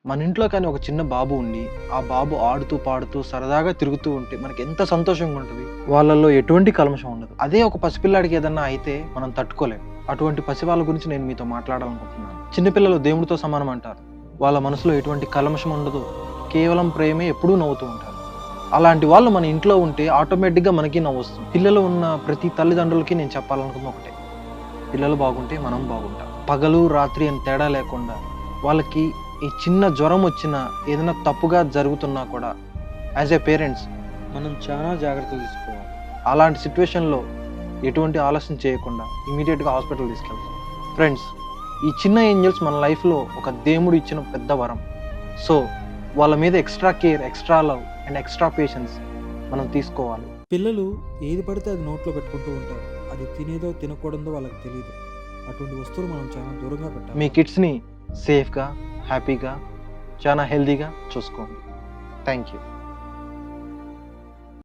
మన ఇంట్లో కానీ ఒక చిన్న బాబు ఉండి, ఆ బాబు ఆడుతూ, పాడుతూ, సరదాగా తిరుగుతూ ఉంటే మనకి ఎంత సంతోషంగా ఉంటది. వాళ్ళలో ఎటువంటి కల్మషం ఉండదు. అదే ఒక పసిపిల్లాడికి ఏదన్నా అయితే మనం తట్టుకోలేం. అటువంటి పసివాళ్ళ గురించి నేను మీతో మాట్లాడాలనుకుంటున్నాను. చిన్నపిల్లలు దేవుడితో సమానం అంటారు. వాళ్ళ మనసులో ఎటువంటి కల్మషం ఉండదు. కేవలం ప్రేమే, ఎప్పుడూ నవ్వుతూ ఉంటారు. అలాంటి వాళ్ళు మన ఇంట్లో ఉంటే ఆటోమేటిక్‌గా మనకి నవ్వొస్తుంది. పిల్లలు ఉన్న ప్రతి తల్లిదండ్రులకి నేను చెప్పాలనుకుంది ఒకటే. పిల్లలు బాగుంటే మనం బాగుంటాం. పగలు, రాత్రి అని తేడా లేకుండా వాళ్ళకి ఈ చిన్న జ్వరం వచ్చినా, ఏదైనా తప్పుగా జరుగుతున్నా కూడా యాజ్ ఎ పేరెంట్స్ మనం చాలా జాగ్రత్తలు తీసుకోవాలి. అలాంటి సిట్యుయేషన్‌లో ఎటువంటి ఆలస్యం చేయకుండా ఇమ్మీడియేట్‌గా హాస్పిటల్ తీసుకెళ్తాం. ఫ్రెండ్స్, ఈ చిన్న ఏంజెల్స్ మన లైఫ్‌లో ఒక దేవుడు ఇచ్చిన పెద్ద వరం. సో, వాళ్ళ మీద extra care, extra love and extra patience మనం తీసుకోవాలి. పిల్లలు ఏది పడితే అది నోట్లో పెట్టుకుంటూ ఉంటారు. అది తినేదో తినకూడదో వాళ్ళకి తెలియదు. అటువంటి వస్తువులు మనం చాలా దూరంగా పెట్టాలి. మీ కిడ్స్‌ని సేఫ్‌గా, హ్యాపీగా, చాలా హెల్తీగా చూసుకోండి. Thank you.